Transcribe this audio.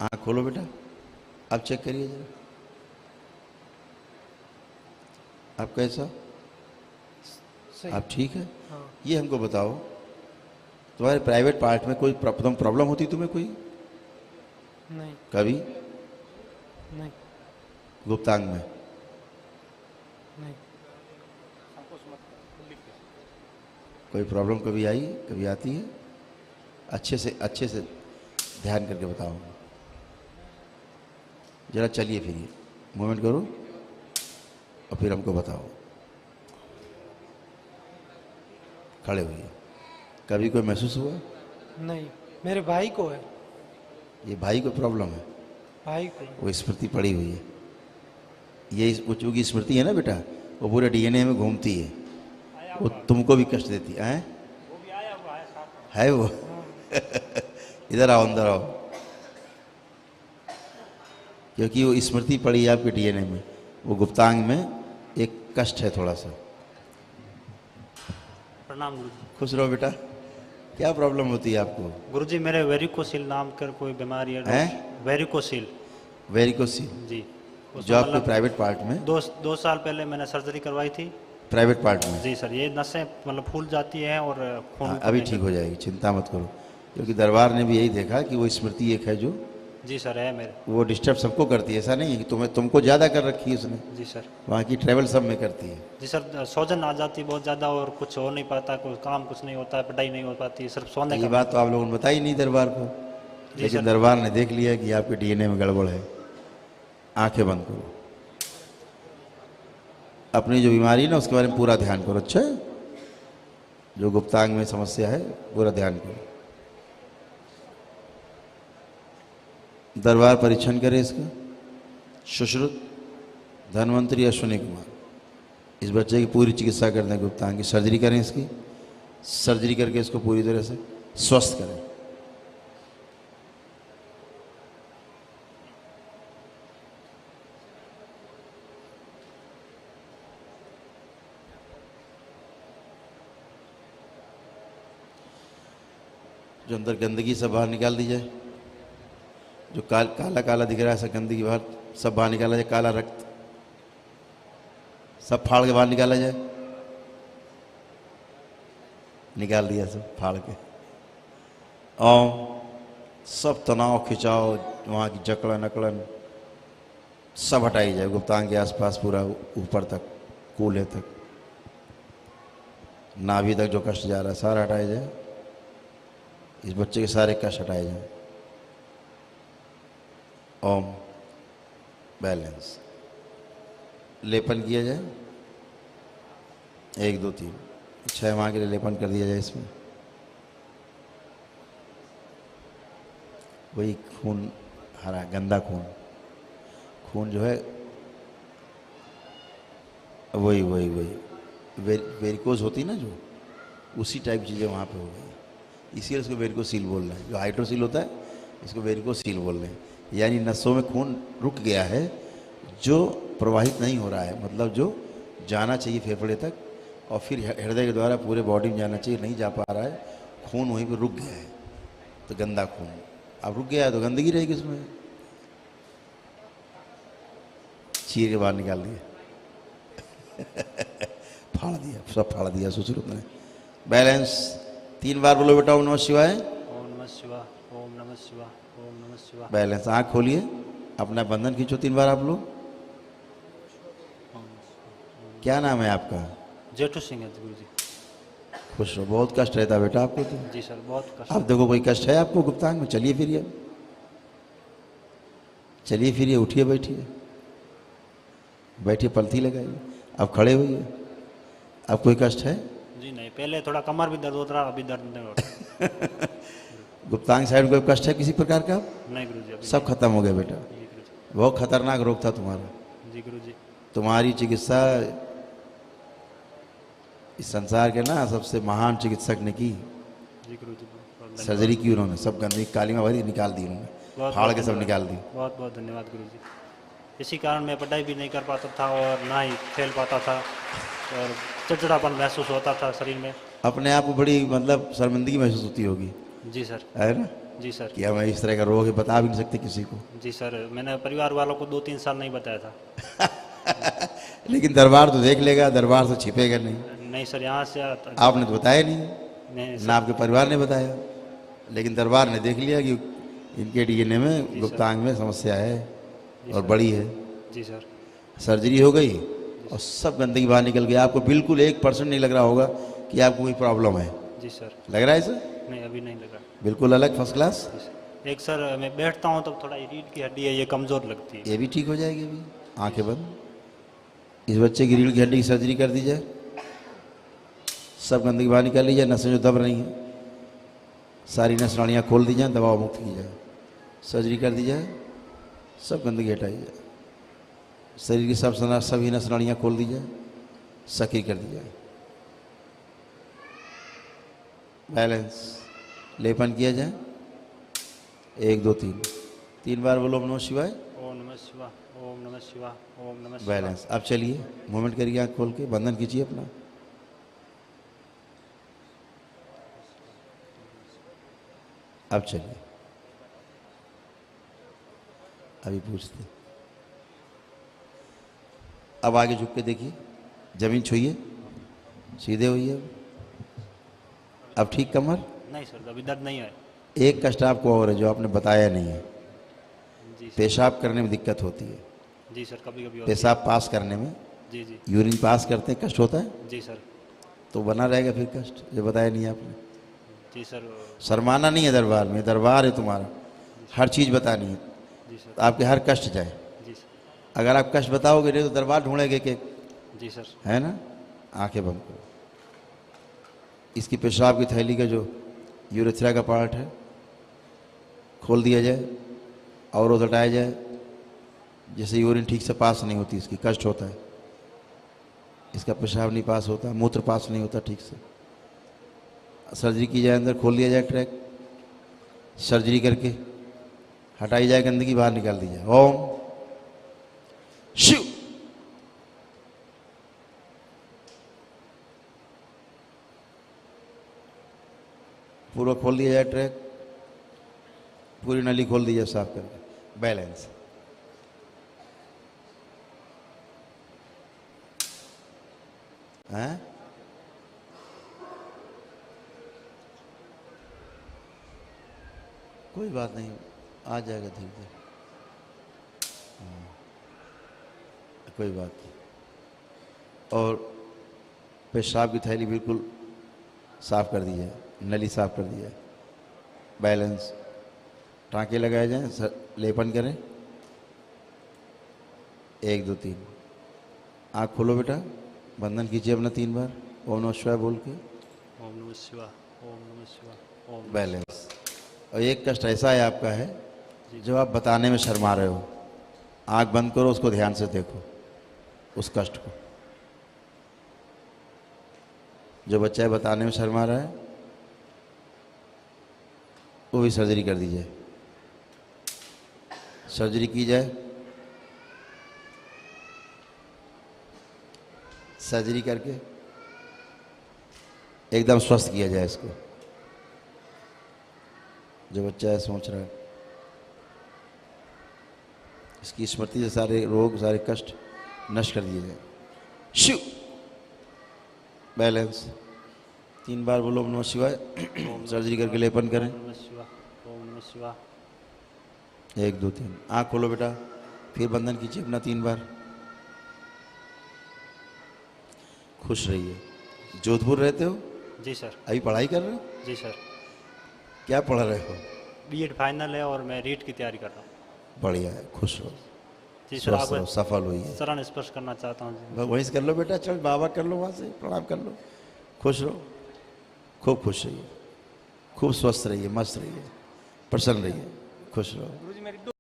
आँख खोलो बेटा, आप चेक करिए जरा, आप कैसा, आप ठीक है? हाँ। ये हमको बताओ, तुम्हारे प्राइवेट पार्ट में कोई प्रॉब्लम होती तुम्हें कोई नहीं। कभी? नहीं। गुप्तांग में नहीं। कोई प्रॉब्लम कभी आई, कभी आती है? अच्छे से ध्यान करके बताओ जरा। चलिए फिरिए, मूवमेंट करो और फिर हमको बताओ। खड़े होइए। कभी कोई महसूस हुआ? नहीं, मेरे भाई को है। ये भाई को प्रॉब्लम है? भाई को। वो स्मृति पड़ी हुई है। ये बच्चों की स्मृति है ना बेटा, वो पूरे डीएनए में घूमती है, वो तुमको भी कष्ट देती है। वो भी आया हुआ है साथ में। है वो? इधर आओ, अंदर आओ, क्योंकि वो स्मृति पड़ी है आपके डीएनए में। वो गुप्तांग में एक कष्ट है थोड़ा सा। प्रणाम गुरुजी। खुश रहो बेटा। क्या प्रॉब्लम होती है आपको? गुरुजी मेरे वेरिकोसिल नाम कर कोई बीमारी है। वेरिकोसिल। वेरिकोसिल? जी। जो आपके प्राइवेट पार्ट में? दो साल पहले मैंने सर्जरी करवाई थी प्राइवेट पार्ट में? जी सर। ये नसें मतलब फूल जाती हैं और खून अभी ठीक हो जाएगी, चिंता मत करो, क्योंकि दरबार ने भी यही देखा कि वो स्मृति एक है जो जी सर है मेरे। वो डिस्टर्ब सबको करती है। ऐसा नहीं है कि तुमको ज़्यादा कर रखी है उसने। जी सर। वहाँ की ट्रैवल सब में करती है। जी सर, सोजन आ जाती बहुत ज़्यादा और कुछ हो नहीं पाता, कोई काम कुछ नहीं होता, पढ़ाई नहीं हो पाती, सिर्फ सोने ये का। बात तो आप लोगों ने बताई नहीं दरबार को, लेकिन दरबार ने देख लिया कि आपके डीएनए में गड़बड़ है। आंखें बंद करो, अपनी जो बीमारी है ना उसके बारे में पूरा ध्यान करो। अच्छा, जो गुप्तांग में समस्या है पूरा ध्यान करो। दरबार परीक्षण करे इसका। सुश्रुत धन्वंतरी अश्विनी कुमार, इस बच्चे की पूरी चिकित्सा कर दें। गुप्तांग की सर्जरी करें, इसकी सर्जरी करके इसको पूरी तरह से स्वस्थ करें। जो अंदर गंदगी सब बाहर निकाल दी जाए, जो काला काला दिख रहा है, सब गंदगी बाहर सब बाहर निकाला जाए। काला रक्त सब फाड़ के बाहर निकाला जाए। निकाल दिया सब फाड़ के। और सब तनाव खिंचाव, वहाँ की जकड़न अकड़न सब हटाई जाए। गुप्तांग के आसपास पूरा ऊपर तक, कूल्हे तक, नाभि तक जो कष्ट जा रहा है सारा हटाया जाए। इस बच्चे के सारे कष्ट हटाए जाए। ओम बैलेंस लेपन किया जाए। 1 2 3 6 माह के लिए लेपन कर दिया जाए इसमें। वही खून हरा गंदा खून जो है वही वेरिकोज होती ना जो, उसी टाइप चीज़ें वहाँ पे हो गई, इसीलिए इसको वेरिकोसील बोल रहे हैं। जो हाइड्रोसील होता है इसको वेरिकोसील बोल रहे हैं। यानी नसों में खून रुक गया है जो प्रवाहित नहीं हो रहा है, मतलब जो जाना चाहिए फेफड़े तक और फिर हृदय के द्वारा पूरे बॉडी में जाना चाहिए, नहीं जा पा रहा है, खून वहीं पर रुक गया है। तो गंदा खून अब रुक गया है तो गंदगी रहेगी उसमें। चीर के बाहर निकाल दिया फाड़ दिया, सब फाड़ दिया सुश्रुत ने। बैलेंस 3 बार बोलो बेटा, ओम नमः शिवाय। ओम नमः शिवाय, ओम नमः शिवाय, ओम नमः शिवाय। बैलेंस। आँख खोलिए, अपना बंधन खींचो 3 बार आप लोग। क्या नाम है आपका? जेठू सिंह है गुरुजी। खुश रहो। बहुत कष्ट रहता है बेटा आपको तो। जी सर, बहुत कष्ट। आप देखो कोई कष्ट है आपको गुप्तांग में? चलिए फिरिए, चलिए फिरिए, उठिए, बैठिए, बैठिए, पलथी लगाइए, अब खड़े होइए। अब कोई कष्ट है? जी नहीं, पहले थोड़ा कमर भी दर्द होता रहा, अभी दर्द नहीं होता। गुप्तांग साइड में कोई कष्ट है किसी प्रकार का? नहीं गुरुजी, अभी सब खत्म हो गया बेटा। नहीं। जी गुरुजी। बहुत खतरनाक रोग था तुम्हारा। जी गुरुजी। तुम्हारी चिकित्सा इस संसार के ना सबसे महान चिकित्सक ने की। जी गुरुजी। सर्जरी की उन्होंने, सब गंदगी काली में भरी निकाल दी उन्होंने, फाड़ के सब निकाल दी। बहुत बहुत धन्यवाद गुरुजी। इसी कारण मैं पढ़ाई भी नहीं कर पाता था और ना ही खेल पाता था और चिड़चिड़ापन महसूस होता था शरीर में। अपने आप को बड़ी मतलब शर्मिंदगी महसूस होती होगी, जी सर। है ना? जी सर। कि हमें इस तरह का रोग है, बता भी नहीं सकते किसी को। जी सर, मैंने परिवार वालों को 2-3 साल नहीं बताया था। लेकिन दरबार तो देख लेगा, दरबार तो छिपेगा नहीं। नहीं सर, यहाँ से आपने तो बताया नहीं, नहीं ना सर। आपके परिवार ने बताया, लेकिन दरबार ने देख लिया कि इनके डीएनए में, गुप्तांग में समस्या है और बड़ी है। जी सर। सर्जरी हो गई और सब गंदगी बाहर निकल गई। आपको बिल्कुल 1% नहीं लग रहा होगा कि आपको कोई प्रॉब्लम है। जी सर। लग रहा है सर? नहीं, अभी नहीं लगा। बिल्कुल अलग, फर्स्ट क्लास। जी सर। एक सर, मैं बैठता हूँ तो थोड़ा ये रीढ़ की हड्डी है, ये कमज़ोर लगती है। ये भी ठीक हो जाएगी अभी, आंखें बंद। इस बच्चे की रीढ़ की हड्डी की सर्जरी कर दी जाए, सब गंदगी बाहर निकाल ली जाए, नसें जो दब रही हैं सारी नस नाड़ियाँ खोल दी जाए, दबाव मुक्त की जाए, सर्जरी कर दी जाए, सब गंदगी हटाई जाए, शरीर की सभी नस नाड़ियाँ खोल दी जाए, सक्रिय कर दी जाए, बैलेंस, लेपन किया जाए। 1 2 3 बार बोलो ओम नमः शिवाय। ओम नमः शिवाय, ओम नमः शिवाय, ओम नमः शिवाय। बैलेंस। अब चलिए, मूवमेंट करिए, आँख खोल के बंधन कीजिए अपना। अब चलिए, अभी पूछते, अब आगे झुक के देखिए, जमीन छूइए, सीधे होइए। अब ठीक कमर। नहीं सर, अभी दर्द नहीं है। एक कष्ट आपको और है जो आपने बताया नहीं है, जी सर। पेशाब करने में दिक्कत होती है। जी सर, कभी कभी होती है। पेशाब पास करने में, जी जी। यूरिन पास करते हैं, कष्ट होता है, जी सर। तो बना रहेगा फिर कष्ट, जो बताया नहीं आपने। जी सर। शर्माना नहीं है दरबार में, दरबार है तुम्हारा, हर चीज़ बतानी है, जी सर। तो आपके हर कष्ट जाए। जी सर। अगर आप कष्ट बताओगे नहीं तो दरबार ढूंढेंगे कि, जी सर। है ना। आंखें बंद करो। इसकी पेशाब की थैली का जो यूरेथ्रा का पार्ट है खोल दिया जाए, और हटाया जाए, जैसे यूरिन ठीक से पास नहीं होती, इसकी कष्ट होता है, इसका पेशाब नहीं पास होता, मूत्र पास नहीं होता ठीक से। सर्जरी की जाए, अंदर खोल दिया जाए ट्रैक, सर्जरी करके हटाई जाए गंदगी, बाहर निकाल दी जाए। ओम शिव। पूरा खोल दिया जाए ट्रैक, पूरी नली खोल दी जाए साफ करके। बैलेंस। हैं? कोई बात नहीं, आ जाएगा धीरे धीरे। कोई बात नहीं। और पेशाब की थैली बिल्कुल साफ कर दी जाए, नली साफ कर दी जाए। बैलेंस। टाँके लगाए जाएं, लेपन करें। 1 2 3। आँख खोलो बेटा, बंधन कीजिए अपना 3 बार, ओम नमः शिवाय बोल के। ओम नमः शिवाय, ओम नमः शिवाय, ओम नमः बैलेंस। और एक कष्ट ऐसा है आपका है जो आप बताने में शर्मा रहे हो। आँख बंद करो, उसको ध्यान से देखो, उस कष्ट को। जो बच्चा है बताने में शर्मा रहा है, वो भी सर्जरी कर दी जाए, सर्जरी की जाए, सर्जरी करके एकदम स्वस्थ किया जाए इसको। जो बच्चा है सोच रहा है, इसकी स्मृति से सारे रोग, सारे कष्ट नष्ट कर दिए जाए। शिव। बैलेंस। 3 बार बोलो ओम नमः शिवाय। सर्जरी करके लेपन करें। ओम नमः शिवाय, ओम नमः शिवाय। 1 2 3। आँख खोलो बेटा, फिर बंधन कीजिए अपना 3 बार। खुश रहिए। जोधपुर रहते हो? जी सर। अभी पढ़ाई कर रहे हो? जी सर। क्या पढ़ रहे हो? बीएड फाइनल है और मैं रीट की तैयारी कर रहा हूँ। बढ़िया है, खुश रहो, जी सर। स्वस्थ रहो, आप सफल होइए। शरण स्पर्श करना चाहता हूँ जी। बस वहीं से कर लो बेटा, चल बाबा कर लो, वहाँ से प्रणाम कर लो। खुश रहो, खूब खुश रहिए, खूब स्वस्थ रहिए, मस्त रहिए, प्रसन्न रहिए, खुश रहो।